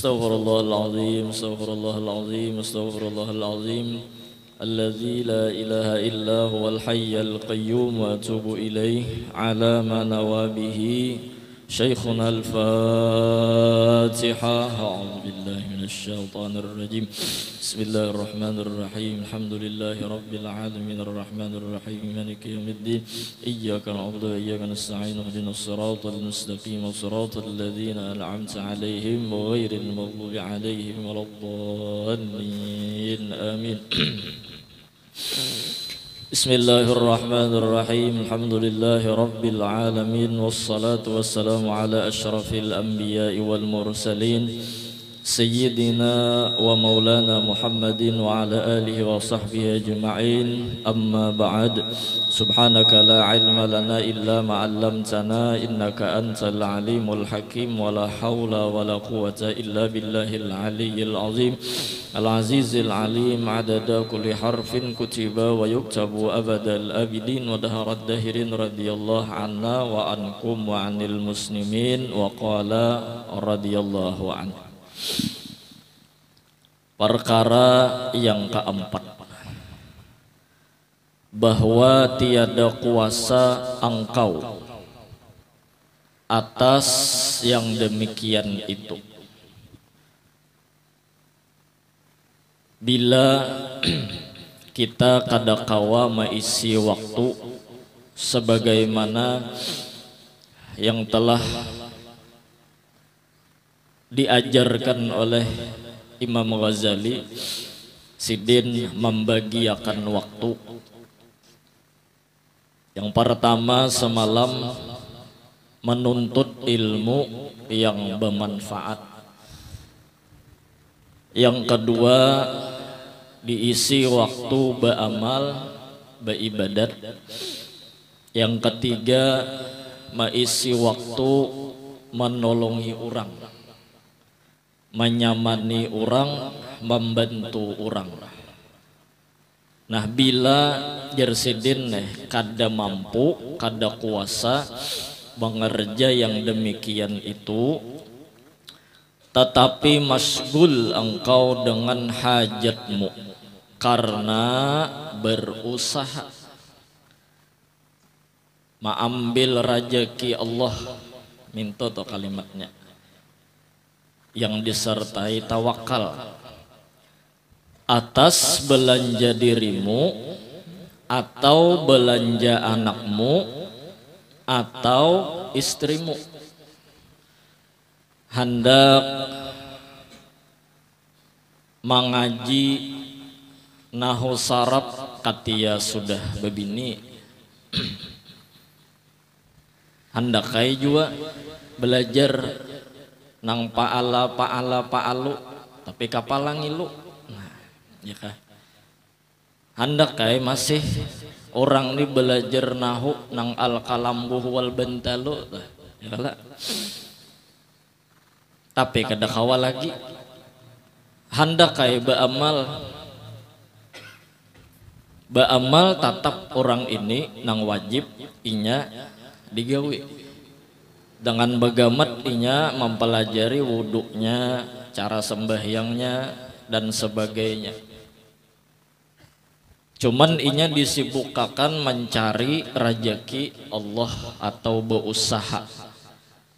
Astaghfirullah al-azim, astaghfirullah al-azim, astaghfirullah al-azim. Alladzi la ilaha illa huwal hayyul qayyum wa atubu ilaih ala ma nawabihi Shaykhuna al-Fatiha. A'udzu billahi minasy syaithanir rajim. Bismillahirrahmanirrahim. Alhamdulillahi rabbil alamin arrahmanir rahim maliki yaumiddin. Iyyaka na'budu wa iyyaka nasta'in. Ihdinas siratal mustaqim siratal ladzina an'amta 'alaihim ghairil maghdubi 'alaihim waladdallin. Amin. Bismillahirrahmanirrahim. Alhamdulillahi rabbil alamin wassalatu wassalamu ala asyrafil anbiya'i wal mursalin Sayyidina wa maulana Muhammadin wa ala alihi wa sahbihi ajma'in. Amma ba'd. Subhanaka la ilma lana illa ma 'allamtana innaka antal alimul hakim wa la hawla wa la quwwata illa billahil aliyyil azim. Al-azizil alim adada kulli harfin kutiba wa yuktabu abadal abidin wa daharad dahirin radiyallahu anna wa ankum wa anil muslimin wa qala radiyallahu anhu. Perkara yang keempat, bahwa tiada kuasa engkau atas yang demikian itu. Bila kita kadakawa mengisi waktu sebagaimana yang telah diajarkan oleh Imam Ghazali, Sidin membagiakan waktu. Yang pertama semalam menuntut ilmu yang bermanfaat. Yang kedua diisi waktu beramal, beribadat. Yang ketiga mengisi waktu menolongi orang, menyamani orang, membantu orang. Nah, bila jersidin kada mampu, kada kuasa mengerja yang demikian itu, tetapi masgul engkau dengan hajatmu karena berusaha mengambil rezeki Allah, minta to kalimatnya yang disertai tawakal atas belanja dirimu atau belanja anakmu atau istrimu. Hendak mengaji nahu saraf katia sudah bebini, hendak kai juga belajar nang pa'alu tapi kapalang ilu. Nah, ya kah? Hendak kai masih orang ni belajar nahu nang al-kalambuh wal bentalu. Ya kala. Tapi kada kawa lagi. Hendak kai beramal tatap orang ini nang wajib inya digawi. Dengan bagamat inya mempelajari wuduknya, cara sembahyangnya dan sebagainya. Cuman inya disibukkan mencari rezeki Allah atau berusaha.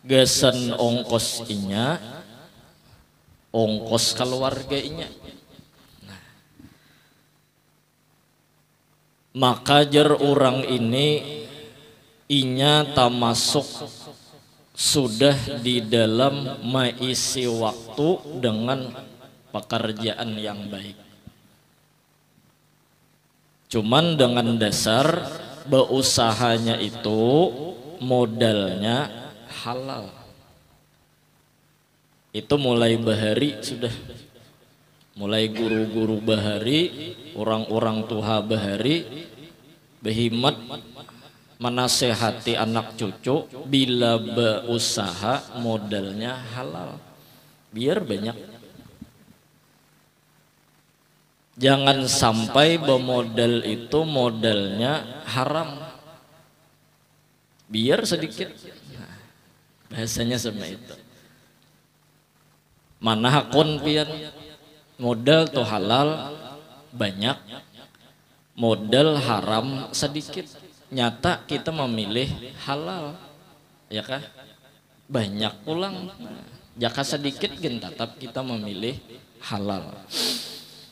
Gesen ongkos inya, ongkos keluarga inya. Nah, maka jar orang ini inya termasuk sudah di dalam mengisi waktu dengan pekerjaan yang baik. Cuman dengan dasar beusahanya itu modalnya halal. Itu mulai bahari sudah. Mulai guru-guru bahari, orang-orang tua bahari behimat menasehati anak cucu bila berusaha modalnya halal biar banyak. Jangan sampai bermodal itu modalnya haram biar sedikit. Nah, bahasanya sama itu. Mana hakun pian modal tuh halal banyak, modal haram sedikit. Nyata kita memilih halal, ya kah? Banyak pulang, jaka sedikit gen tetap kita memilih halal.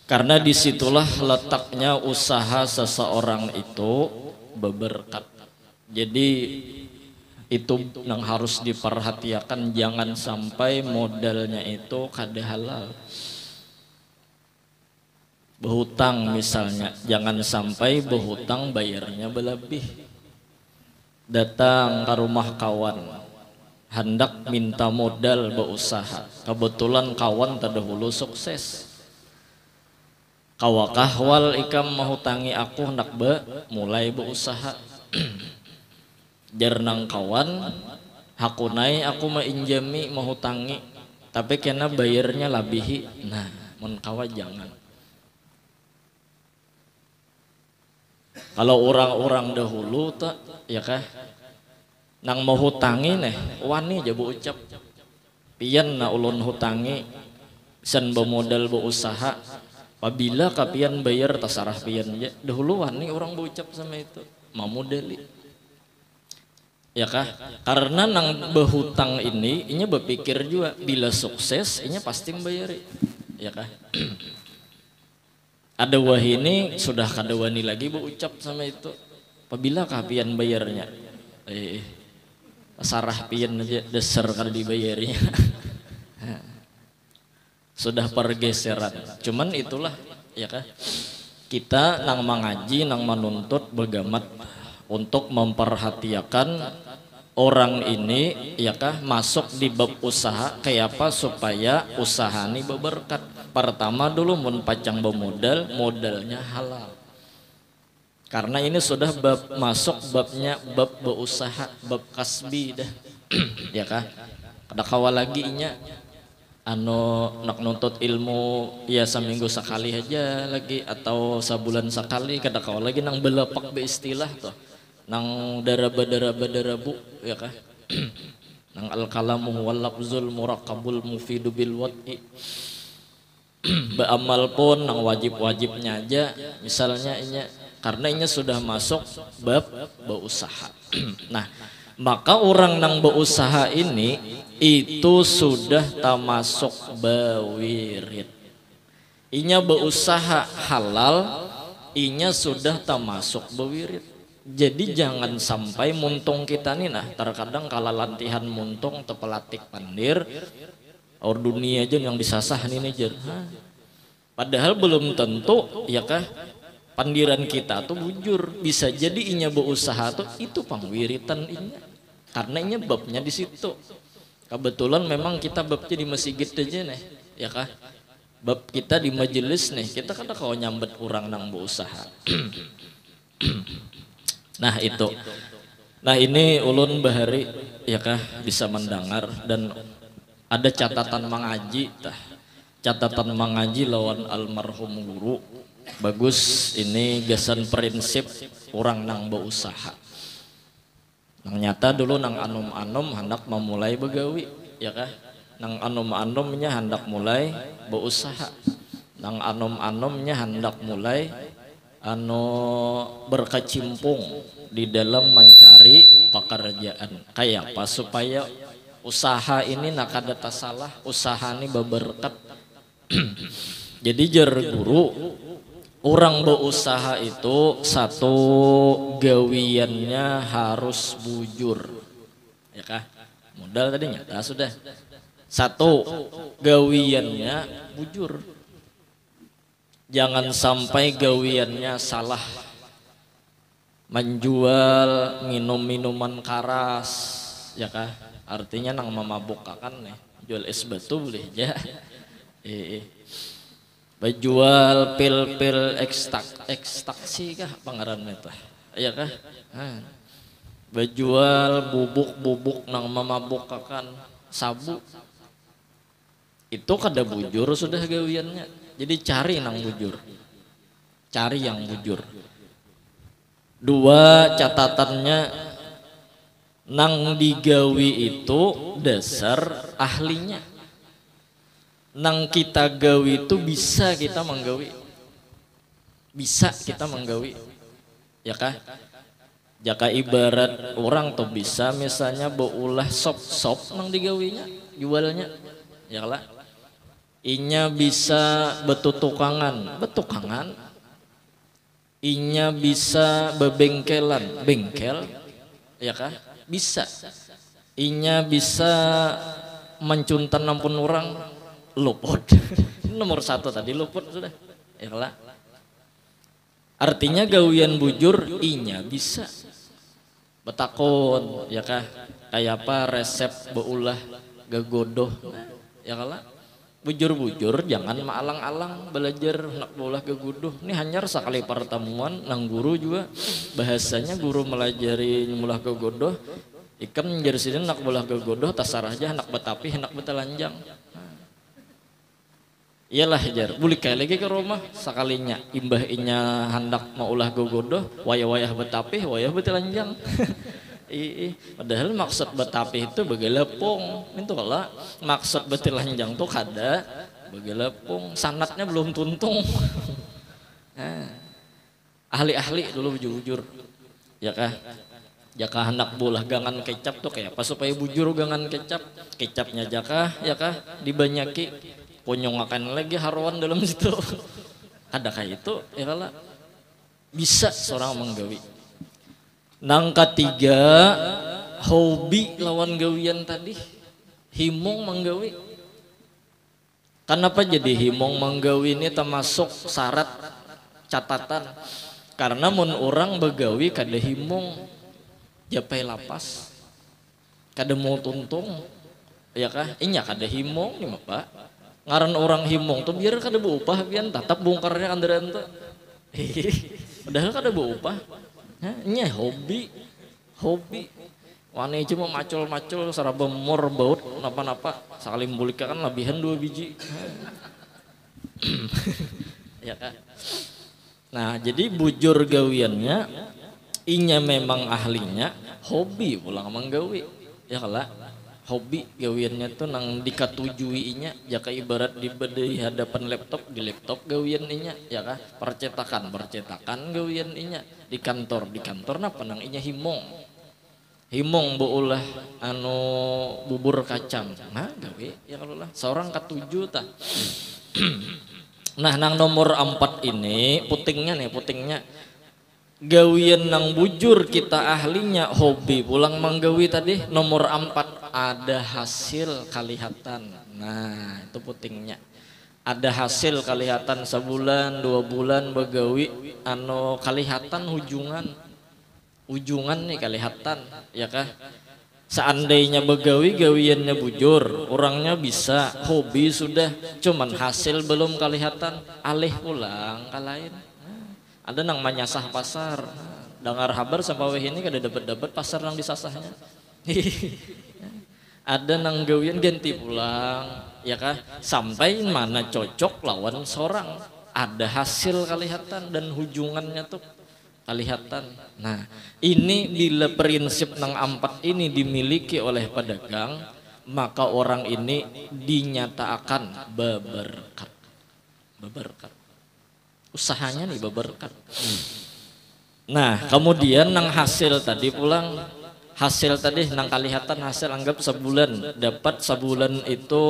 Karena disitulah letaknya usaha seseorang itu berberkat. Jadi itu yang harus diperhatikan, jangan sampai modalnya itu kada halal. Berhutang misalnya, jangan sampai berhutang bayarnya berlebih. Datang ke rumah kawan, hendak minta modal berusaha, kebetulan kawan terdahulu sukses. Kawakah wal ikam menghutangi aku hendak mulai berusaha. Jernang kawan hakunai aku mainjami menghutangi, tapi kena bayarnya labihi. Nah mun kawa jangan. Kalau orang-orang dahulu tak ya kah nang mau hutangi nih wani aja bu ucap pian na ulun hutangi sen bermodal berusaha apabila kapian bayar tasarah pian aja dahulu wani orang berucap sama itu mau modeli. Ya kah? Karena nang berhutang ini berpikir juga bila sukses ini pasti membayari. Ya kah? Ada wahini sudah kada wani lagi berucap sama itu. Apabila kapian bayarnya? Sarah pian aja dasar kada dibayarnya. Sudah pergeseran. Cuman itulah ya kah? Kita nang mengaji, nang menuntut begamat untuk memperhatikan orang ini ya kah masuk di bab usaha kayak apa supaya usaha ini berberkat. Pertama dulu mun pacang bermodal, modalnya halal. Karena ini sudah bab masuk babnya bab berusaha, bab kasbi dah. Ya kah? Kada kawa lagi nya nak nuntut ilmu ya seminggu sekali aja lagi atau sebulan sekali, kada kawa lagi nang belepak be istilah tuh. Nang darabu ya kah? Nang al-kalamu wal lafzul muraqabul mufidu bil wad'i. Beramal pun nang wajib-wajibnya aja misalnya inya karena inya sudah masuk bab berusaha. Nah, maka orang nang berusaha ini itu sudah termasuk bawirid. Inya berusaha halal, inya sudah termasuk bawirid. Jadi jangan sampai muntung kita nih nah terkadang kala lantihan muntung atau pelatik pandir or dunia aja yang disasah nih jer. Padahal belum tentu ya kah pandiran kita tuh bujur, bisa jadi inya berusaha tuh itu pangwiritan inya karena inya babnya di situ. Kebetulan memang kita babnya di masjid aja nih ya kah bab kita di majelis nih kita kada kau nyambet orang nang berusaha. Nah itu, nah ini ulun bahari ya kah bisa mendengar dan ada catatan mengaji tah, catatan mengaji lawan almarhum guru bagus ini gasan prinsip orang nang berusaha. Nang nyata dulu nang anom-anom hendak memulai begawi ya kah, nang anom-anomnya hendak mulai berusaha, nang anom-anomnya hendak mulai berkecimpung di dalam mencari pekerjaan kayak apa supaya usaha ini nak ada salah, usaha ini berberkat. Jadi jar guru orang berusaha itu satu gawiannya harus bujur ya kah modal tadi nyata sudah satu gawiannya bujur. Jangan sampai gawiannya salah, menjual minum-minuman keras, ya kah? Artinya nang memabukkan nih, jual es batu boleh ya. Jual pil-pil ekstaksi kah pangarannya tah, ya kah? Jual bubuk-bubuk nang memabukkan sabu, itu kada bujur sudah gawiannya. Jadi cari nang bujur, cari yang bujur. Dua catatannya nang digawi itu dasar ahlinya. nang kita gawi itu bisa kita menggawi, bisa kita menggawi, ya kah? Jaka ibarat orang tuh bisa misalnya beulah sop nang digawinya jualnya, ya lah. Inya bisa betukangan, inya bisa bebengkelan, bengkel, ya kah? Bisa. Inya bisa mencuntan ampun orang, luput. Nomor 1 tadi luput sudah, ya lah. Artinya gawian bujur inya bisa. Betakon, ya kah? Kayak apa resep beulah gagodoh, ya kalah. Bujur-bujur jangan maalang-alang belajar nak beulah gagodoh. Ini hanya sekali pertemuan nang guru juga bahasanya guru melajari mulah gagodoh. Ikam jersidan nak beulah gagodoh tasarah aja nak betapi nak betalanjang. Iyalah jar, buli kali lagi ke rumah sekalinya imbah inya hendak mau ulah gogodoh, wayah-wayah betapi, wayah betalanjang. Padahal maksud betapi itu begelepung, itu kalau maksud betalanjang tuh kada begelepung, sanatnya belum tuntung. Ahli-ahli dulu bujur-bujur, ya kah? Jaka hendak bolah gangan kecap tuh kayak apa supaya bujur gangan kecapnya jaka, ya kah? Dibanyaki. Ponyongakan lagi haruan dalam situ. Ada kayak itu ya kala bisa seorang menggawi. Nang ketiga hobi lawan gawian tadi, himong menggawi. Kenapa jadi himong menggawi ini termasuk syarat catatan? Karena mun orang begawi kada himong japai lapas, kada mau tuntung, ya kah? Inya kada himong nih Pak. Ngaran orang himong tuh biar kada beupah pian tatap bongkarnya kandaran tuh. Padahal kada beupah. Nya hobi. Wani cuma macul-macul saraba mor baut napa-napa sakali mbulika kan lebihan 2 biji. Ya kan. Nah, jadi bujur gawiannya inya memang ahlinya hobi pulang menggawi. Ya kala. Hobi gawiannya tuh nang dikatujui inya, jaka ibarat di hadapan laptop, di laptop gawian inya, ya kah? Percetakan gawian inya, di kantor napa nang inya himong beulah anu bubur kacang, nah gawe ya kalau lah seorang ketujuh tah. Nah nang nomor 4 ini putingnya gawian nang bujur kita ahlinya hobi pulang menggawi tadi nomor 4 ada hasil kalihatan. Nah itu putingnya ada hasil kalihatan sebulan 2 bulan begawi anu kalihatan ujungan nih kalihatan ya kah. Seandainya begawi gawiannya bujur orangnya bisa hobi sudah cuman hasil belum kalihatan alih pulang ke lain. Ada nang manyasah pasar, dengar kabar sampai ini kada dapat pasar nang disasahnya. Ada nang gawian ganti pulang, ya kah? Sampai mana cocok lawan seorang, ada hasil kalihatan dan hujungannya tuh kalihatan. Nah, ini bila prinsip nang 4 ini dimiliki oleh pedagang, maka orang ini dinyatakan beberkat. Usahanya nih berberkat. Nah kemudian nang hasil tadi pulang nang kalihatan hasil anggap sebulan dapat sebulan itu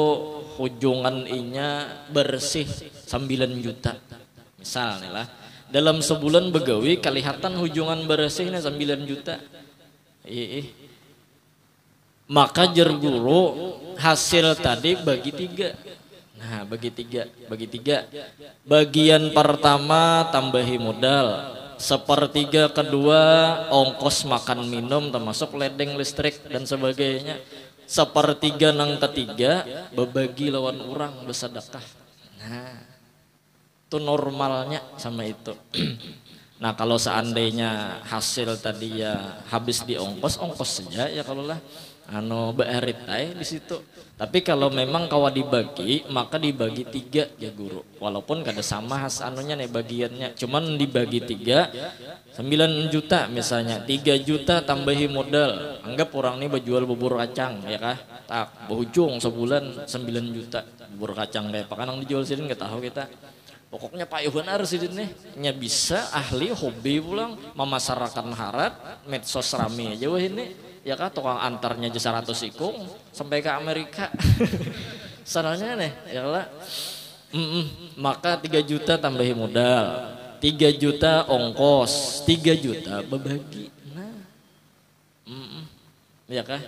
hujungan inya bersih 9 juta misalnya lah dalam sebulan begawi kalihatan hujungan bersihnya 9 juta. Maka jer guru hasil tadi bagi 3. Nah bagi tiga. Bagian pertama tambahi modal, 1/3 kedua ongkos makan minum termasuk ledeng listrik dan sebagainya, 1/3 nang ketiga berbagi lawan orang bersedekah. Nah itu normalnya sama itu. Nah kalau seandainya hasil tadi ya habis di ongkos saja ya kalau lah bearit di situ. Tapi kalau memang kawa dibagi, maka dibagi 3 ya guru. Walaupun kada sama has anunya nih bagiannya, cuman dibagi 3, 9 juta misalnya, 3 juta tambahi modal. Anggap orang ini berjual bubur kacang ya kah? Tak, berujung sebulan 9 juta bubur kacang kayak apa kan yang dijual sini nggak tahu kita. Pokoknya Pak Yohan harus ini nya bisa ahli hobi pulang memasarkan harat medsos rame aja wah ini ya kah, tukang antarnya aja 100 ikung sampai ke Amerika sananya nih ya lah. Maka 3 juta tambahi modal, 3 juta ongkos, 3 juta berbagi. Ya kah?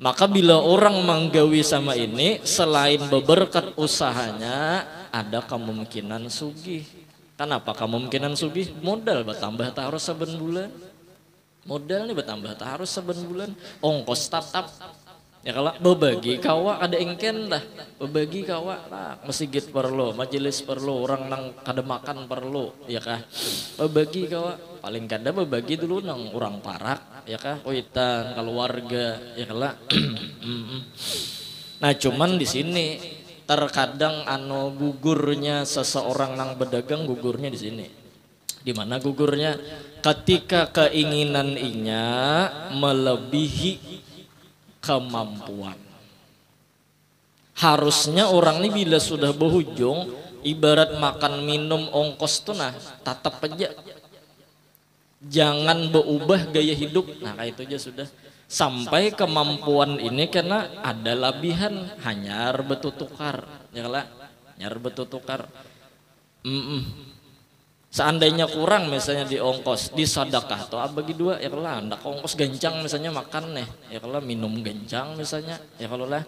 Maka bila orang menggawi sama ini, selain beberkat usahanya, ada kemungkinan sugih. Kenapa kemungkinan sugih? Modal bertambah tak harus saben bulan. Modal nih bertambah tak harus saben bulan. Ongkos tetap. Ya kalau berbagi kawa ada engken dah. Berbagi kawa lah, masjid perlu, majelis perlu, orang nang kada makan perlu, ya kah? Berbagi kawa paling kada berbagi dulu nang orang parak, ya kah? Kuitan keluarga, ya kala. Nah cuman di sini terkadang gugurnya seseorang nang berdagang gugurnya di sini. Di mana gugurnya? Ketika keinginan inya melebihi kemampuan. Harusnya orang ini bila sudah berujung, ibarat makan minum ongkos tuh nah tatap aja. Jangan berubah gaya hidup. Nah kayak itu aja sudah. Sampai kemampuan ini karena ada labihan hanyar betutukar. Ya lah, hanyar betutukar. Seandainya kurang misalnya di ongkos, di sedekah atau bagi 2 ya kalau ndak ongkos gencang misalnya makan nih, ya kalau minum gencang misalnya, ya kalau lah.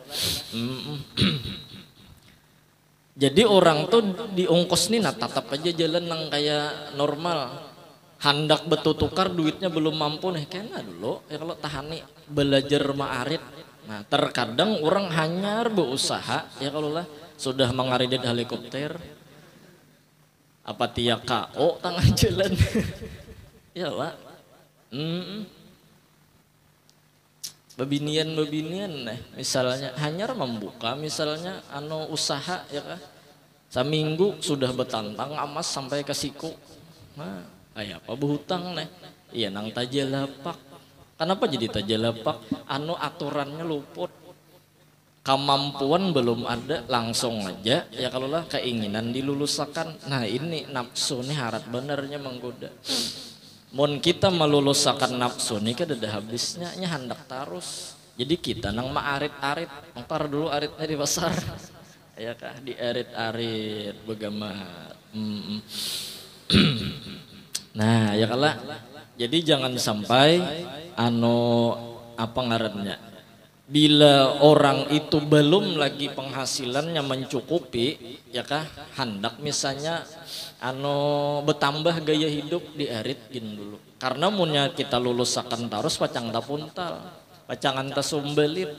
Jadi orang tuh di ongkos nih nah tatap aja jalan yang kayak normal. Hendak betutukar duitnya belum mampu nih kena dulu ya kalau tahani belajar ma'arid. Nah, terkadang orang hanyar berusaha ya kalau lah sudah mengaridit helikopter apa tiap KO tengah jalan ya lah. Bebinian misalnya hanya membuka misalnya usaha ya kah, seminggu sudah betantang amas sampai ke siku. Nah kayak apa berhutang nih iya nang tajalapak. Kenapa jadi tajalapak? Aturannya luput, kemampuan belum ada, langsung aja ya kalau lah keinginan dilulusakan. Nah ini nafsu nih harat benernya menggoda. Mun kita melulusakan nafsu nih kan ada habisnya nya hendak tarus. Jadi kita nang maarit-arit, ntar dulu aritnya di pasar ya kah, di arit-arit begamat. Nah ya kalah. Jadi jangan sampai apa ngarannya, bila orang itu belum lagi penghasilannya mencukupi ya kah, hendak misalnya bertambah gaya hidup diaritkin dulu. Karena munya kita lulusakan tarus pacang tapuntal, pacangan tasumbelit.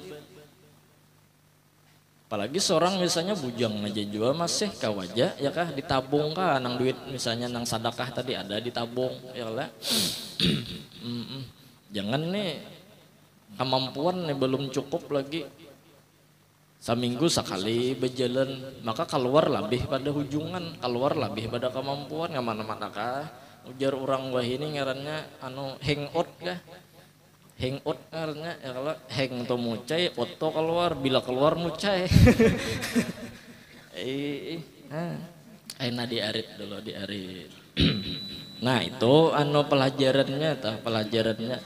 Apalagi seorang misalnya bujang aja jual masih kawaja ya kah, ditabung kah nang duit misalnya nang sedekah tadi ada ditabung ya lah. Jangan nih kemampuan nih belum cukup lagi, seminggu sekali berjalan maka keluar lebih pada hujungan, keluar lebih pada kemampuan nggak mana-mana kah. Ujar orang wah ini ngarannya hangout kah, hangout ngarannya ya kalau hang to mucai oto keluar, bila keluar mucai. Enak diarit dulu diarit. Nah itu pelajarannya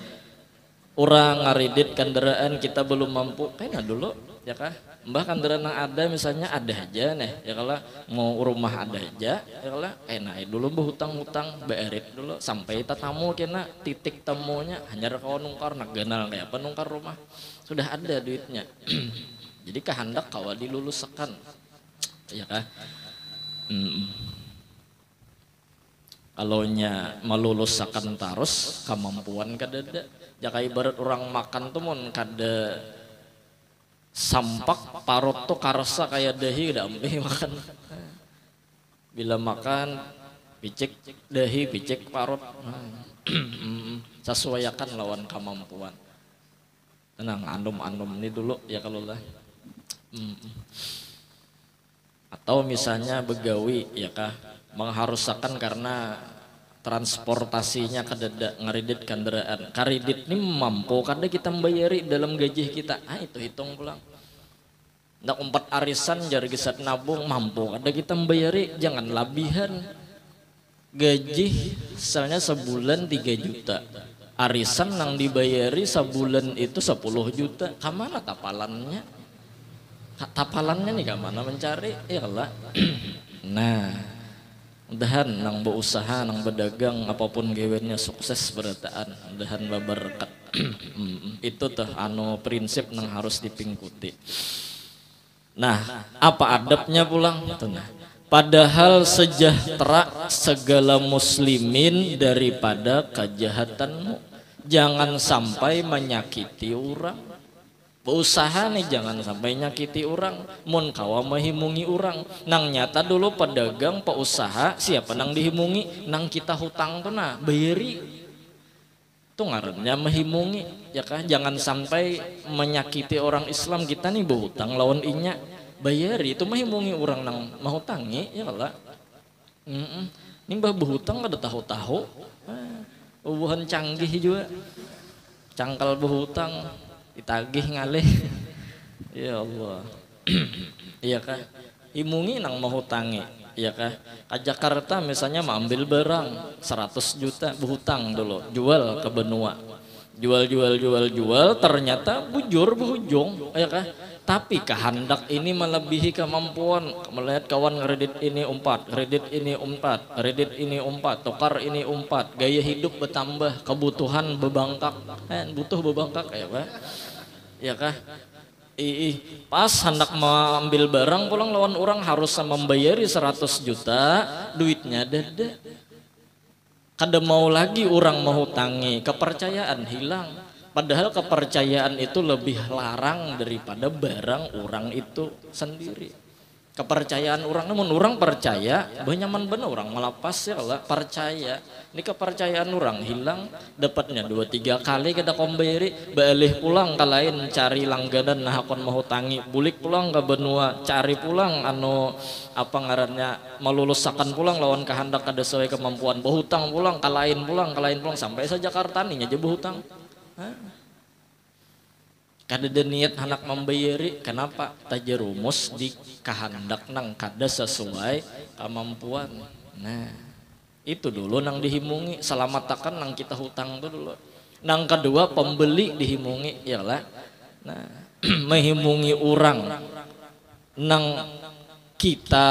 orang ngaridit kendaraan kita belum mampu kayaknya dulu ya kah, mbah kendaraan yang ada misalnya ada aja nih ya kalau mau rumah ada aja ya kalau enak dulu berhutang-hutang berit dulu sampai tatamu kena titik temunya hanya kau nungkar naganal kayak apa nungkar rumah sudah ada duitnya. Jadi kehendak kau diluluskan ya kah. Kalau nya meluluskan tarus kemampuan kadada. Jaka ibarat orang makan tuh mon kada sampak parot tuh karsa kayak dahi dambe makan. Bila makan picek dahi picek parot. Sesuaikan lawan kemampuan. Tenang, anum ini dulu ya kalau lah. Atau misalnya begawi ya kah mengharuskan karena transportasinya kadada ngaridit kendaraan. Karidit ini mampu kada kita membayari dalam gaji kita. Itu hitung pulang. Nak 4 arisan jari gesat nabung mampu kada kita membayari, jangan labihan. Gaji misalnya sebulan 3 juta. Arisan yang dibayari sebulan itu 10 juta. Kamana tapalannya? Tapalannya nih kamana mencari? Ya lah. Nah, mudahan nang berusaha, nang berdagang apapun gawennya sukses berataan. Mudahan berkat. Itu tuh prinsip nang harus dipingkuti. Nah, apa adabnya pulang? Nah, padahal sejahtera segala muslimin daripada kejahatanmu. Jangan sampai menyakiti orang. Berusaha nih jangan sampai nyakiti orang. Mun kawa menghimungi orang. Nang nyata dulu pedagang, pausaha, siapa nang dihimungi? Nang kita hutang tuh nah, bayari. Itu ngarannya menghimungi. Ya kan? Jangan sampai menyakiti orang Islam. Kita nih berhutang lawan inya. Bayari itu menghimungi orang nang mau tangi ya lah. Ini bah berhutang kada tahu-tahu. Ubuhan canggih juga. Cangkal berhutang ditagih ngalih. Ya Allah. Iya kah? Himungi nang mau hutangi. Iya kah? Ke Jakarta misalnya mau ambil barang 100 juta berhutang dulu, jual ke benua. Jual ternyata bujur berujung, ya kah? Tapi kehendak ini melebihi kemampuan. Melihat kawan kredit ini umpat, kredit ini umpat, tukar ini umpat, gaya hidup bertambah, kebutuhan bebangkak, butuh bebangkak ya Pak. Ya kah? Pas hendak mengambil barang pulang lawan orang harus membayari 100 juta, duitnya dada. Kada mau lagi orang mau hutangi, kepercayaan hilang. Padahal kepercayaan itu lebih larang daripada barang orang itu sendiri. Kepercayaan orang, namun orang percaya, banyaman bener orang melepas ya lah percaya. Ini kepercayaan orang hilang, dapatnya 2-3 kali kita komberi, balik pulang ke lain cari langganan nah akon mau hutangi, bulik pulang ke benua, cari pulang apa ngarannya melulusakan pulang lawan kehendak kada sesuai kemampuan, berhutang pulang ke lain pulang sampai se Jakarta nih aja berhutang. Kada ada niat hendak membayari, kenapa? Tajerumus di kehendak nang kada sesuai kemampuan. Nah, itu dulu nang dihimungi, selamatakan nang kita hutang itu dulu. Nang kedua pembeli dihimungi, ya lah. Nah, menghimungi orang nang kita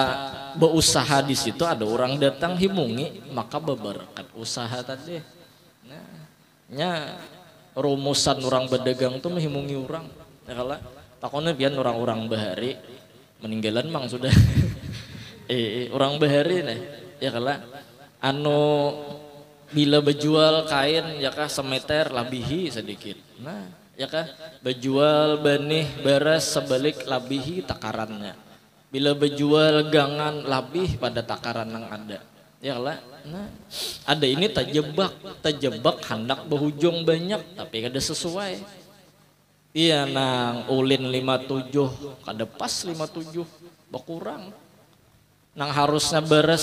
berusaha di situ ada orang datang himungi, maka berberkat usaha tadi. Nah, nya rumusan orang berdagang tuh menghimungi orang. Ya kalah takutnya biar orang-orang bahari meninggalan mang sudah. Orang bahari nih, ya kalah bila berjual kain ya kah semeter labihi sedikit. Nah, ya kah berjual benih beras sebalik labihi takarannya. Bila berjual gangan labih pada takaran yang ada. Ya lah, nah ada ini terjebak hendak berhujung banyak tapi kada sesuai. Iya nang ulin 57 kada pas 57 berkurang. Nang harusnya beres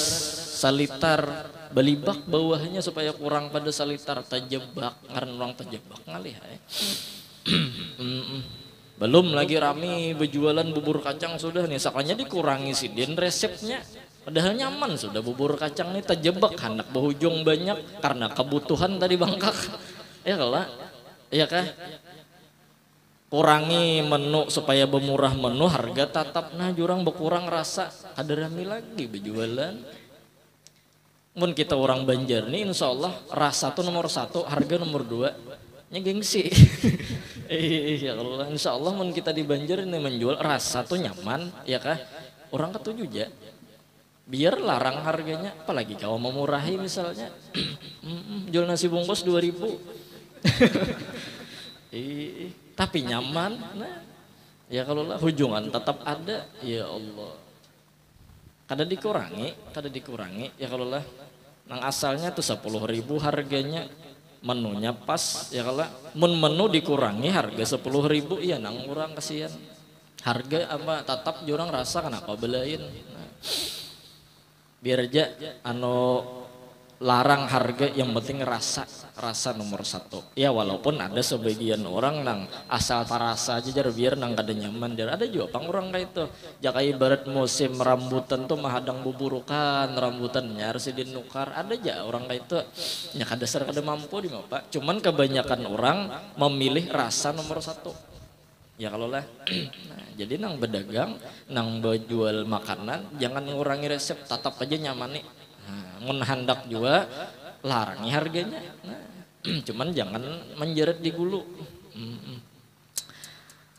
salitar belibak bawahnya supaya kurang pada salitar terjebak karena orang terjebak ngalih. Belum lagi rame berjualan bubur kacang sudah nih sakanya dikurangi sidin resepnya. Padahal nyaman sudah bubur kacang ini terjebak hendak berhujung banyak karena kebutuhan tadi bangkak. Ya kalah, ya kah? Kurangi menu supaya bermurah menu harga tatap nah jurang berkurang rasa ada rame lagi berjualan. Mun kita orang Banjar nih insya Allah rasa tuh nomor 1 harga nomor 2 nya gengsi. Ya Allah insya Allah mun kita di Banjar ini menjual rasa tuh nyaman ya kah? Orang ketujuh aja. Biar larang harganya, apalagi kalau memurahi misalnya jual nasi bungkus 2.000 tapi nyaman. Nah, ya kalau lah hujungan tetap ada. Ya Allah kada dikurangi ya kalau lah nang asalnya tuh 10.000 harganya menunya pas ya kalau mun menu dikurangi harga 10.000 ya nang urang kasihan harga apa tetap jurang rasa kenapa belain nah, biar aja anu larang harga yang penting rasa nomor satu ya walaupun ada sebagian orang nang asal tarasa aja jar biar nang kada nyaman jar ada juga pang orang kayak itu jaka ibarat musim rambutan tuh mahadang buburukan rambutannya harus dinukar ada aja orang kayak itu nya kada ser kada mampu di mah Pak cuman kebanyakan orang memilih rasa nomor satu ya kalau lah nah, jadi nang berdagang nang berjual makanan jangan ngurangi resep tetap aja nyamani mun hendak juga larangi harganya nah, cuman jangan menjerat di gulu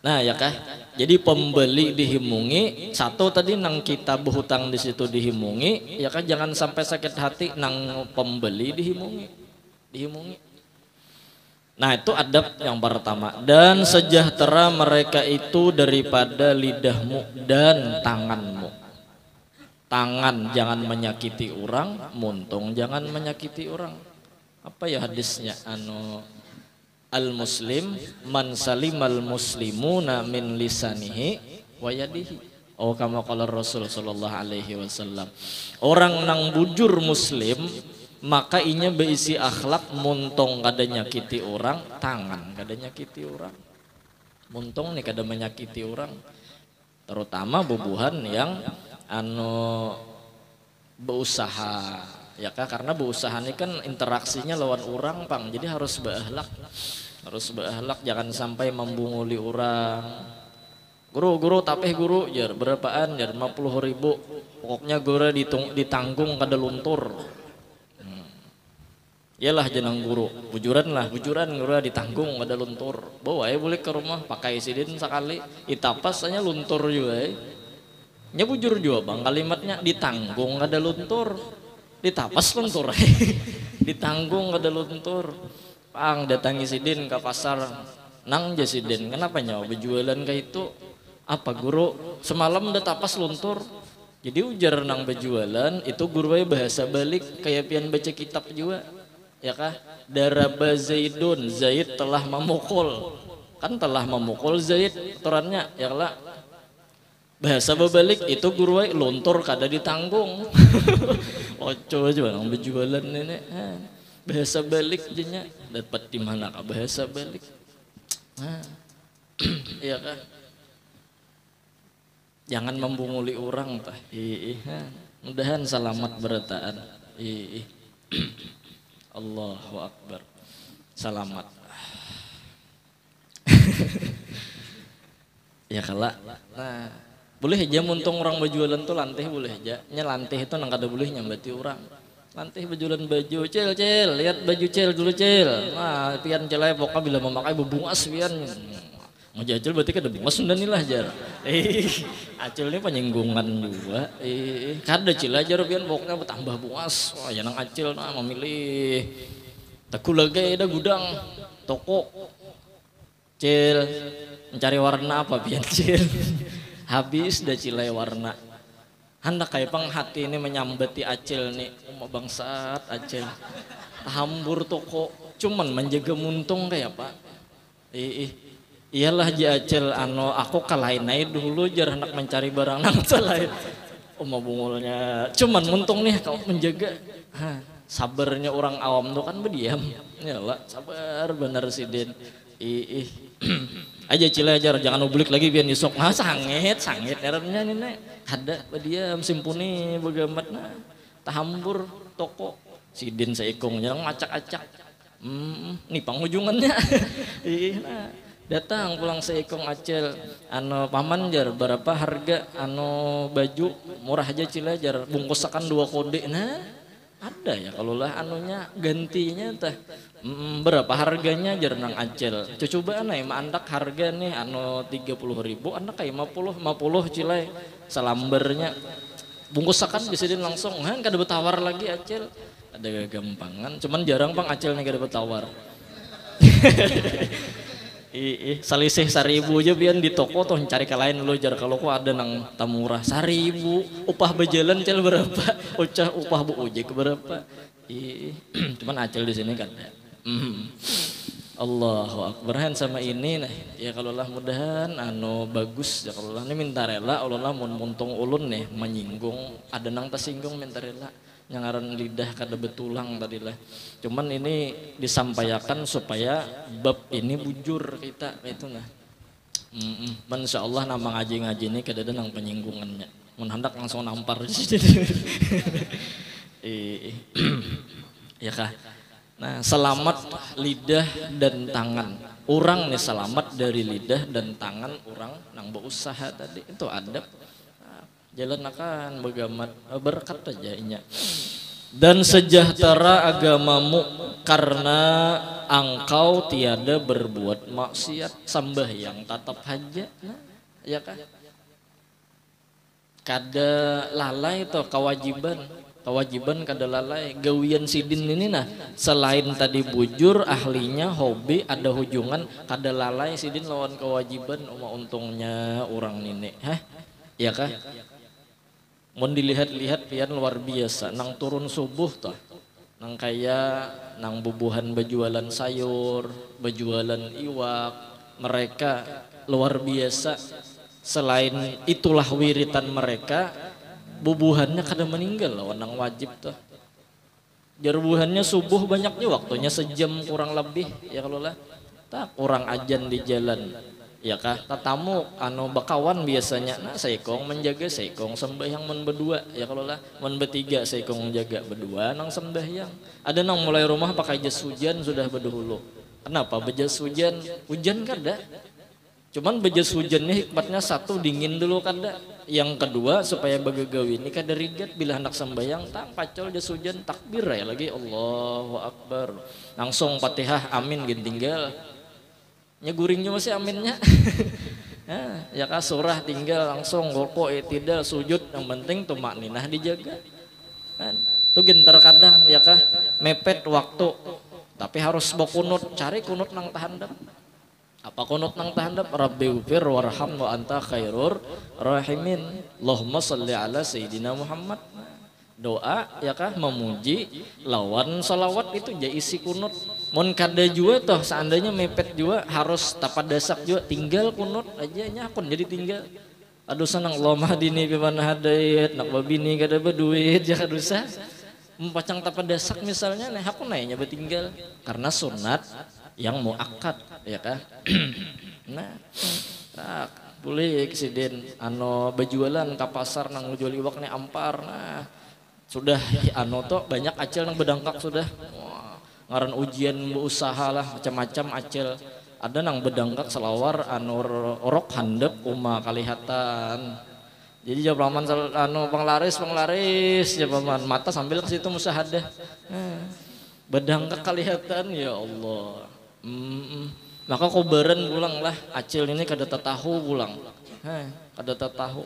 nah ya kah jadi pembeli dihimungi satu tadi nang kita berhutang di situ dihimungi ya kan jangan sampai sakit hati nang pembeli dihimungi nah itu adab yang pertama dan sejahtera mereka itu daripada lidahmu dan tanganmu tangan jangan menyakiti orang, muntung jangan menyakiti orang. Apa ya hadisnya? Al muslim man salimal muslimuna min lisanihi wa yadihi. Oh kama qala Rasul sallallahu alaihi wasallam. Orang nang bujur muslim maka inya beisi akhlak muntung kada nyakiti orang, tangan kada nyakiti orang. Muntung nih kada menyakiti orang. Terutama bubuhan yang berusaha ya kak karena berusaha ini kan interaksinya lawan orang pang jadi harus berakhlak jangan sampai membunguli orang guru tapeh guru jar berapaan jar 50.000 pokoknya guru ditanggung kada luntur iyalah jenang guru bujuran guru ditanggung kada luntur bawa boleh ke rumah pakai sidin sekali itapas hanya luntur juga nya bujur juga bang kalimatnya ditanggung ada luntur ditapas luntur ditanggung ada luntur pang datangi sidin ke pasar nang jasidin kenapa nyawa berjualan kayak itu apa guru semalam udah tapas luntur jadi ujar nang berjualan itu guru bahasa balik kayak pian baca kitab juga ya kah daraba zaidun zaid telah memukul kan telah memukul zaid aturannya ya lah bahasa berbalik itu guru luntur kada ditanggung oco aja orang berjualan nenek bahasa balik jenya dapat di mana kah bahasa balik iya kah jangan membunguli orang tah mudahan selamat berataan Allahu Akbar selamat ya kalah nah boleh aja muntung orang berjualan tuh lantih boleh aja nya lantih itu nang kada boleh nyambati orang lantih berjualan baju cil lihat baju cil dulu cil nah pian celai pokoknya bila memakai bebungas pian mau jajal berarti kada bungas sudah nilah jar acil ini penyinggungan juga kada cil aja pian pokoknya bertambah bungas wah ya nang acil nah memilih teku lagi ada gudang toko cil mencari warna apa pian cil habis dah cilai warna hendak kayak pang hati ini menyambati acil nih bangsat acil hambur toko cuman menjaga muntung kayak apa iyalah aja acil aku kalahin naik dulu jar hendak mencari barang nang selain bungulnya cuman muntung nih kau menjaga sabarnya orang awam tuh kan berdiam ya lah sabar bener sidin aja cile ajar jangan ublik lagi biar nyusok sangit eranya nih ada berdiam simpuni begamat nah tahambur toko sidin seikung jangan ngacak-acak nih penghujungannya nah datang pulang seikung acil paman jar berapa harga baju murah aja cile ajar bungkusakan 2 kode nah ada ya kalau lah anunya gantinya teh berapa harganya jernang acil coba aneh andak harga nih 30.000 anak kayak 50 cilai selambernya bungkusakan bisa din langsung kada bertawar lagi acil ada gampangan cuman jarang pang acil nih kada bertawar Selisih 1.000 aja biar di toko tuh cari ke lain lo jar kalau kok ada nang tamurah 1.000 upah berjalan cel berapa upah bu ojek berapa cuman acil di sini kan Allahu Akbar sama ini nah ya kalau lah mudahan bagus ya kalau lah ini minta rela Allah lah muntung ulun nih menyinggung ada nang tersinggung minta rela nyangaran lidah kada betulang tadi lah cuman ini disampaikan supaya bab ini bujur kita itu nah Masya Allah nama ngaji-ngaji ini kada ada nang penyinggungannya menhendak langsung nampar ya kah. Nah, selamat lidah dan tangan. Orang nih selamat dari lidah dan tangan orang nang berusaha tadi itu adab. Nah, jalan akan begamat berkat aja inya. Dan sejahtera agamamu karena engkau tiada berbuat maksiat sambahyang tatap haja. Nah, ya kan? Kada lalai itu kewajiban kada lalai gawian sidin ini nah selain tadi bujur ahlinya hobi ada hujungan kada lalai sidin lawan kewajiban untungnya orang ini ya kah mau dilihat-lihat pian luar biasa nang turun subuh toh nang kaya nang bubuhan bejualan sayur bejualan iwak mereka luar biasa selain itulah wiritan mereka bubuhannya kada meninggal lawan nang wajib tuh jarbuhannya subuh banyaknya waktunya sejam kurang lebih ya kalau lah tak orang ajan di jalan ya kah tatamu bakawan biasanya nah seikong menjaga seikong sembahyang men berdua ya kalau lah men bertiga seikong menjaga berdua nang sembahyang ada nang mulai rumah pakai jas hujan sudah berdahulu kenapa bejas hujan kada cuman bejas hujannya hikmatnya satu dingin dulu kada yang kedua supaya bagagawi ini kada rigat bila hendak sembahyang tak pacol jas hujan takbir ya lagi Allahu Akbar langsung Fatihah amin gin tinggal nyeguringnya masih aminnya ya kah surah tinggal langsung rukuk tidak sujud yang penting tumak ninah dijaga kan tuh gin terkadang ya kah mepet waktu tapi harus bawa kunut cari kunut nang tahandap apa kunut nang tahandap Rabbi ufir warham wa anta khairur rahimin Allahumma salli ala Sayyidina Muhammad doa ya kah memuji lawan salawat itu jadi isi kunut mun kada juga toh seandainya mepet juga harus tapat dasak juga tinggal kunut aja nyakun jadi tinggal aduh senang Allahumma hadini bimana hadayat nak babini kada berduit ya kadusa mempacang tapat dasak misalnya nih aku naiknya bertinggal karena sunat yang muakkad ya kah nah tak boleh kesiden bejualan ke pasar nang jual iwak nih ampar nah sudah toh banyak acel nang bedangkak sudah wah, ngaran ujian berusaha lah macam-macam acel ada nang bedangkak selawar orok handep kalihatan jadi jawab paman penglaris ya paman mata sambil ke situ musahadah bedangkak kalihatan ya Allah maka kobaran pulang lah acil ini kada tahu pulang kada tahu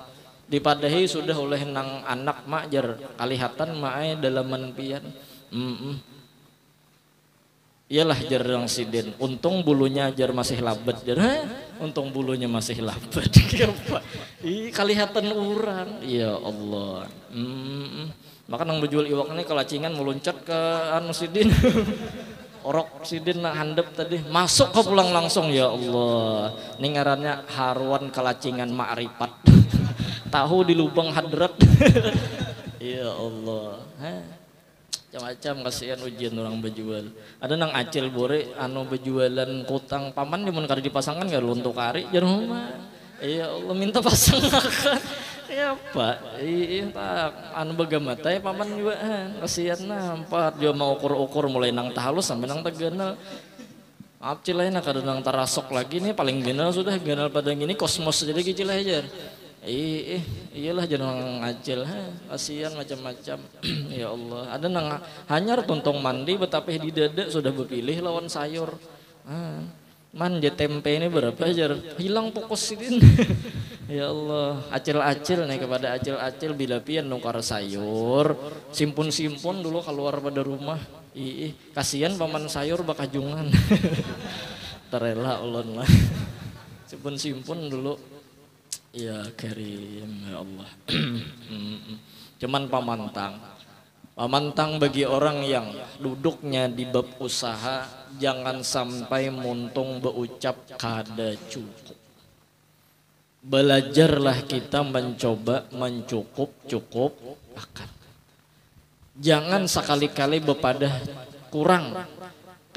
dipadahi sudah oleh nang anak mak jar kalihatan mae dalaman pian iyalah jar yang sidin untung bulunya jar masih labet jar untung bulunya masih labet kalihatan orang ya Allah maka nang berjual iwak ini kelacingan meluncat ke sidin orok sidin nak handep tadi masuk ke pulang langsung ya Allah ini ngarannya haruan kelacingan ma'rifat tahu di lubang hadrat ya Allah macam-macam kasihan ujian orang berjual ada nang acil bore berjualan kutang paman di mun kada dipasangkan gak luntuk kari jar rumah ya Allah minta pasangan ya Pak tak bagamatai paman juga kasihan nampak dia mau ukur-ukur mulai nang tahalus sampai nang tegenal maaf cilai nak kada nang tarasok lagi nih paling genal sudah genal pada gini kosmos jadi kecil aja iyalah jangan ngacil kasihan macam-macam ya Allah ada nang hanyar tuntong mandi betapih di dada sudah berpilih lawan sayur man je tempe ini berapa aja hilang fokus ini ya Allah acil-acil nih kepada acil-acil bila pian nukar sayur simpun-simpun dulu keluar pada rumah kasihan paman sayur bakajungan terela ulun lah simpun-simpun dulu ya karim ya Allah cuman Mantang bagi orang yang duduknya di bab usaha, jangan sampai muntung berucap kada cukup. Belajarlah kita mencoba mencukup akan. Jangan sekali-kali bepadah kurang.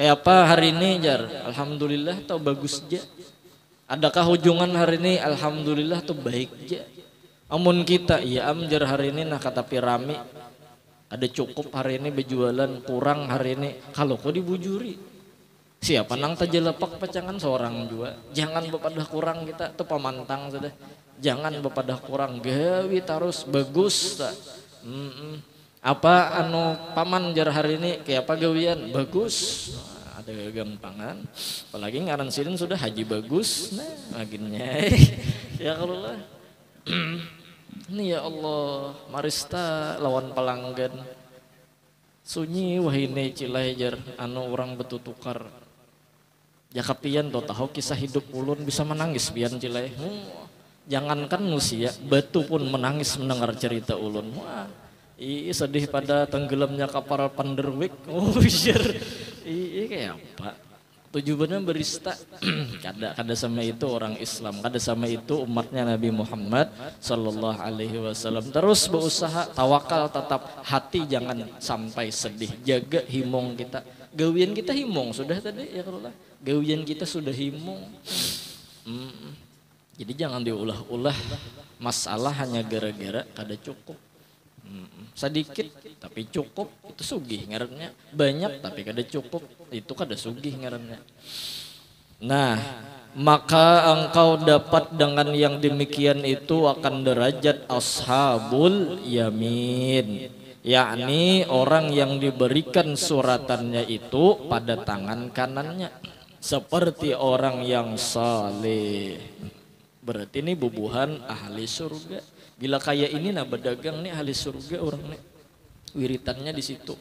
Kayak apa hari ini jar? Alhamdulillah atau bagus aja. Adakah hujungan hari ini? Alhamdulillah tuh baik aja. Amun kita iya jar hari ini nah kata pirami. Ada cukup hari ini berjualan, kurang hari ini. Kalau kau dibujuri, siapa nang tajelepak pacangan seorang juga. Jangan bepadah kurang kita tuh pamantang sudah. Jangan bepadah kurang, gawi terus bagus. Apa anu paman jar hari ini kayak apa gawian bagus. Ada gampangan. Apalagi ngaran sidin sudah haji bagus. Nah, akhirnya ya kalau lah. Ini ya Allah, marista lawan pelanggan. Sunyi wahine cilajar anu orang betutukar. Jakapian to tahu kisah hidup ulun bisa menangis pian cilai. Jangankan manusia, batu pun menangis mendengar cerita ulun. Wah, sedih pada tenggelamnya kapal Panderwick. Oh, kayak apa? Tujuannya berista kada sama itu orang Islam, kada sama itu umatnya Nabi Muhammad sallallahu alaihi wasallam. Terus berusaha tawakal, tetap hati jangan sampai sedih. Jaga himong kita. Gawian kita himong sudah tadi ya kalau lah. Gawian kita sudah himong. Jadi jangan diulah-ulah masalah hanya gara-gara kada cukup. Sedikit tapi cukup itu sugih ngarannya, banyak tapi kada cukup itu kada sugih ngarannya. Nah, maka engkau dapat dengan yang demikian itu akan derajat ashabul yamin, yakni orang yang diberikan suratannya itu pada tangan kanannya seperti orang yang saleh. Berarti ini bubuhan ahli surga. Bila kayak ini nah berdagang nih ahli surga orang nih wiritannya di situ.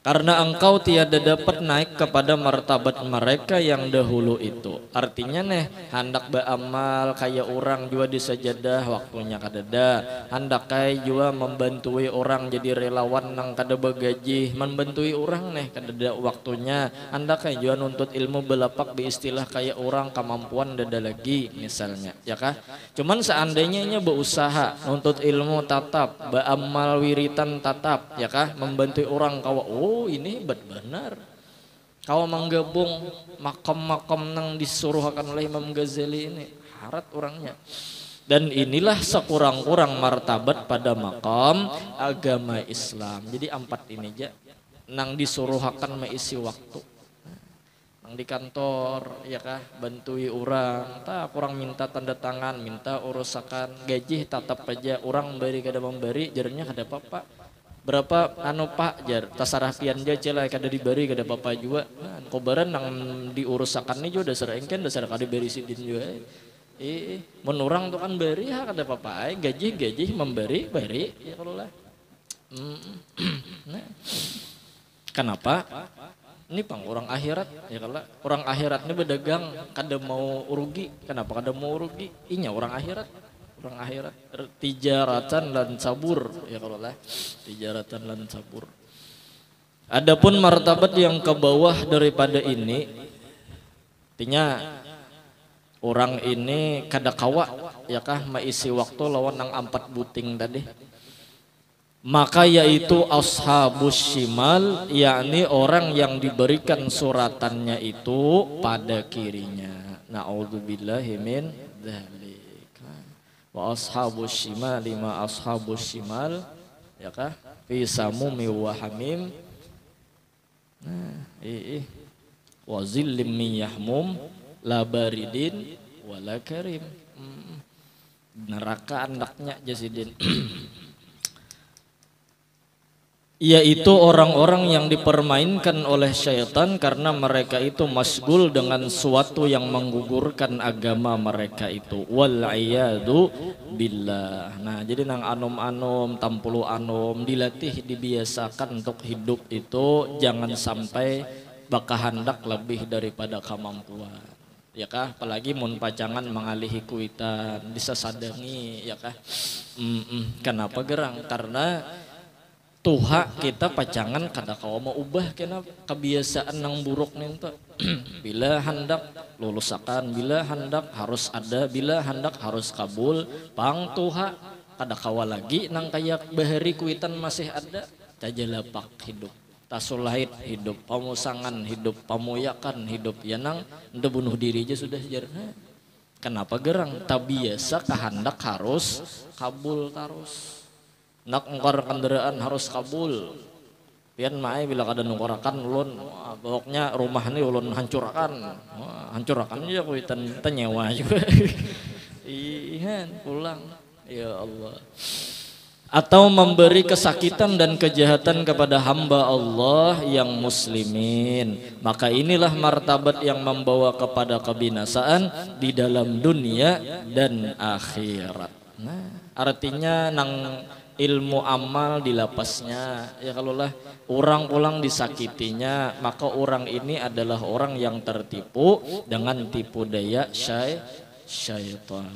Karena engkau tiada dapat naik kepada martabat mereka yang dahulu itu. Artinya nih hendak beramal kayak orang juga di sajadah waktunya kadada. Hendak kayak juga membantui orang jadi relawan nang kada bagaji, membantui orang nih kadada waktunya. Hendak kayak juga nuntut ilmu belapak istilah kayak orang kemampuan dada lagi misalnya, ya kah? Cuman seandainya berusaha nuntut ilmu tatap, beramal wiritan tatap, ya kah? Membantui orang kawa ini hebat benar. Kau menggabung makam-makam nang disuruhkan oleh Imam Ghazali ini harat orangnya. Dan inilah sekurang-kurang martabat pada makam agama Islam. Jadi 4 ini aja nang disuruhkan mengisi waktu. Nang di kantor ya kah bantui orang, tak kurang minta tanda tangan, minta urusakan gaji tatap aja orang beri kada memberi jarnya kada apa-apa. Berapa anu pak jar tasarah pian aja lah kada diberi kada apa juga. Nah, kobaran nang diurusakan ini juga dasar engken dasar kada beri sidin juga. Menurang tuh kan beri ha kada apa gaji memberi beri ya kalau lah. Nah, kenapa? Ini pang orang akhirat ya kalau orang akhirat ini berdagang kada mau rugi. Kenapa kada mau rugi? Inya orang akhirat. Orang akhirat tijaratan lan sabur ya kalau lah tijaratan lan sabur. Adapun martabat yang ke bawah daripada ini artinya orang ini kada kawa ya kah maisi waktu lawan nang 4 buting tadi, maka yaitu ashabus shimal, yakni orang yang diberikan suratannya itu pada kirinya. Na'udzubillahi min dzalik. Wa ashabus shimal lima ashabus shimal ya kah fi samumi wa hamim. Wa zillim min yahmum la baridin wala karim. Neraka andaknya jasidin. Yaitu orang-orang yang dipermainkan oleh syaitan karena mereka itu masgul dengan suatu yang menggugurkan agama mereka itu. Wal'iyadu billah. Nah jadi nang anom-anom tampulu anom dilatih dibiasakan untuk hidup itu jangan sampai bakahandak lebih daripada kemampuan. Ya kah, apalagi mun pacangan mengalihi kuitan bisa sadangi ya kah. Kenapa gerang? Karena tuha kita pacangan kada kawa mau ubah kena kebiasaan nang buruk nih. Bila hendak lulusakan, bila hendak harus ada, bila hendak harus kabul, pang tuha kada kawa lagi nang kayak bahari kuitan masih ada, tajalapak hidup, tasulahit hidup, pamusangan hidup, pamuyakan hidup, ya nang ente bunuh diri aja sudah jarang. Kenapa gerang? Tak biasa kehendak harus kabul terus. Nak ngkor kendaraan harus kabul. Pian mae bila kada nungkorakan ulun, pokoknya rumah ini ulun hancurkan. Hancurkan aja kuitan nyewa juga. Iya, pulang. Ya Allah. Atau memberi kesakitan dan kejahatan kepada hamba Allah yang muslimin. Maka inilah martabat yang membawa kepada kebinasaan di dalam dunia dan akhirat. Nah, artinya nang ilmu amal dilapasnya, ya kalaulah orang pulang disakitinya, maka orang ini adalah orang yang tertipu dengan tipu daya syaitan.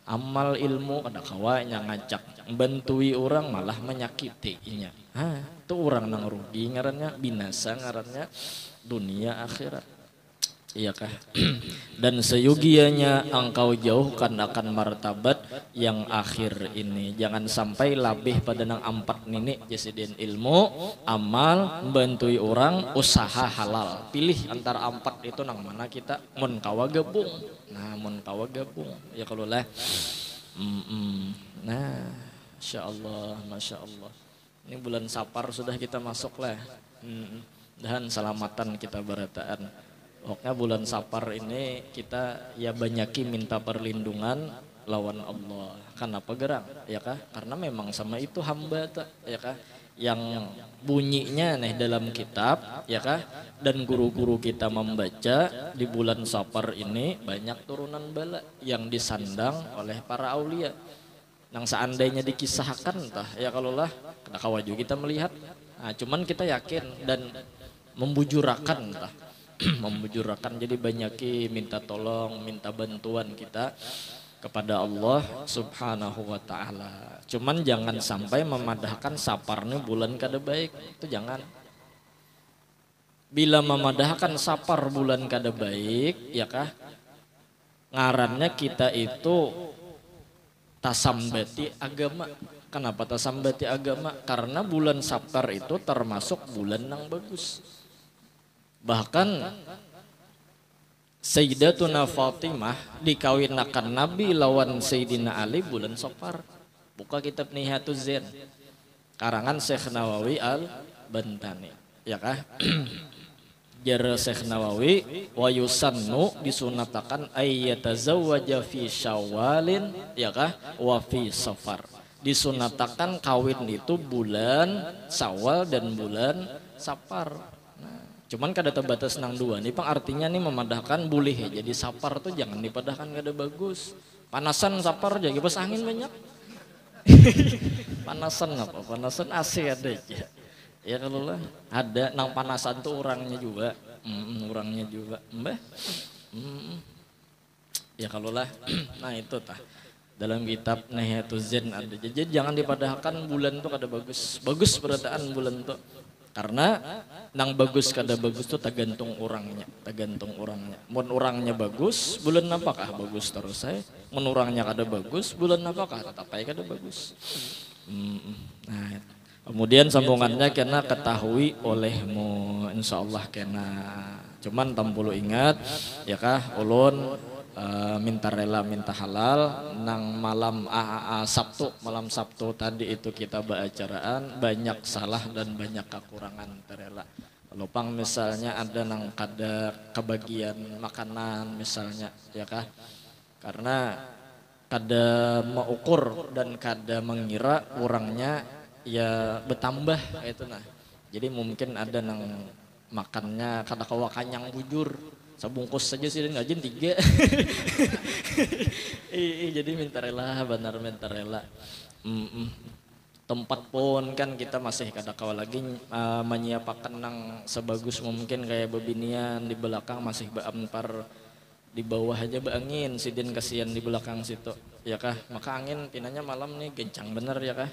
Amal ilmu kada kawanya ngajak bantui orang malah menyakitinya. Itu orang nang rugi ngarannya, binasa ngarannya dunia akhirat. Iyakah? Dan seyugianya engkau jauhkan akan martabat yang akhir ini. Jangan sampai labih pada nang empat nini jasidin ilmu, amal, bantui orang, usaha halal. Pilih antara empat itu nang mana kita mun kawa gabung. Nah, mun kawa gabung. Ya kalau lah. Nah, Masya Allah, Masya Allah. Ini bulan Sapar sudah kita masuk lah. Dan selamatan kita berataan. Pokoknya bulan Sapar ini kita ya banyaki minta perlindungan lawan Allah. Kenapa gerang? Ya kah? Karena memang sama itu hamba tak, ya kah? Yang bunyinya nih dalam kitab, ya kah? Dan guru-guru kita membaca di bulan Sapar ini banyak turunan bala yang disandang oleh para aulia. Nang seandainya dikisahkan tah, ya kalaulah kada kawaju kita melihat. Nah, cuman kita yakin dan membujurakan tah. Membujurakan, jadi banyaki minta tolong, minta bantuan kita kepada Allah Subhanahu wa ta'ala. Cuman jangan sampai memadahkan Saparnya bulan kada baik, itu jangan. Bila memadahkan Sapar bulan kada baik, ya kah? Ngarannya kita itu tasambati agama. Kenapa tasambati agama? Karena bulan Sapar itu termasuk bulan yang bagus. Bahkan Sayyidatuna Fatimah dikawinakan Nabi lawan Sayyidina Ali bulan Sapar. Buka kitab Nihatuz Zain karangan Syekh Nawawi Al-Bantani, ya kah? Jar Syekh Nawawi wa yusannu disunatakan ayyatazawwaja fi Syawalin, ya kah? Wa fi Safar. Disunatakan kawin itu bulan Syawal dan bulan Sapar. Cuman kada terbatas nang dua nih pang, artinya nih memadahkan boleh ya. Jadi Sapar tuh jangan dipadahkan kada bagus. Panasan Sapar jadi pas angin banyak. Panasan apa? Panasan AC ada aja. Ya kalau lah ada nang panasan tuh orangnya juga. Orangnya juga. Mbah. Ya kalau lah. Nah itu tah. Dalam kitab Nihatuz Zain ada. Jadi jangan dipadahkan bulan tuh kada bagus. Bagus berataan bulan tuh. Karena nang bagus kada bagus tuh tergantung orangnya, tergantung orangnya. Mun orangnya bagus, bulan apakah bagus terus saya? Mun orangnya kada bagus, bulan apakah tetap aja kada bagus. Nah, kemudian sambungannya kena ketahui olehmu, insyaallah kena. Cuman tampulu ingat, ya kah, ulun minta rela minta halal nang malam Sabtu, malam Sabtu tadi itu kita baacaraan banyak salah dan banyak kekurangan terela. Lupang misalnya ada nang kada kebagian makanan misalnya, ya kah? Karena kada mengukur dan kada mengira orangnya ya bertambah itu nah. Jadi mungkin ada nang makannya kada kawa kanyang bujur. Sebungkus saja sih ngajin 3. Jadi minta rela, benar minta rela. Tempat pun kan kita masih kada kawa lagi menyiapkan nang sebagus mungkin kayak bebinian di belakang masih beampar di bawah aja angin, sidin kasihan di belakang situ ya kah, maka angin pinanya malam nih gencang bener ya kah.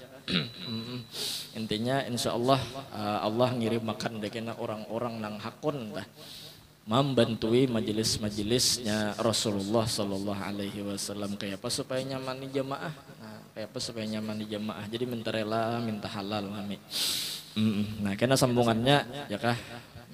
Intinya insya Allah Allah ngirim makan dekena orang-orang nang hakun dah membantui majelis-majelisnya Rasulullah Sallallahu Alaihi Wasallam. Kayak apa supaya nyaman di jamaah, kayak apa supaya nyaman di jamaah, jadi minta rela minta halal kami. Nah karena sambungannya ya kah,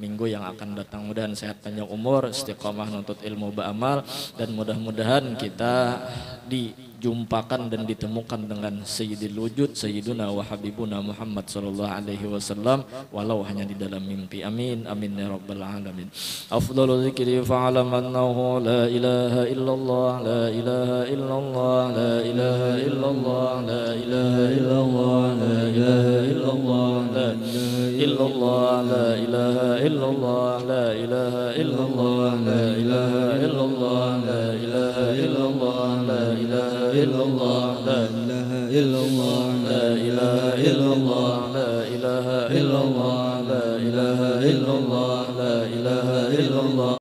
minggu yang akan datang mudahan sehat panjang umur, istiqomah nuntut ilmu beramal, dan mudah-mudahan kita dijumpakan dan ditemukan dengan sayyidil wujud sayyiduna wa habibuna Muhammad sallallahu alaihi wasallam walau hanya di dalam mimpi. Amin amin ya rabbal alamin. Afdhalul dzikri fa'alam annahu la ilaha illallah la ilaha illallah la ilaha illallah la ilaha illallah la ilaha illallah la ilaha illallah la ilaha illallah la ilaha illallah la ilaha illallah la ilaha illallah la ilaha illallah la ilaha illallah la ilaha illallah la ilaha illallah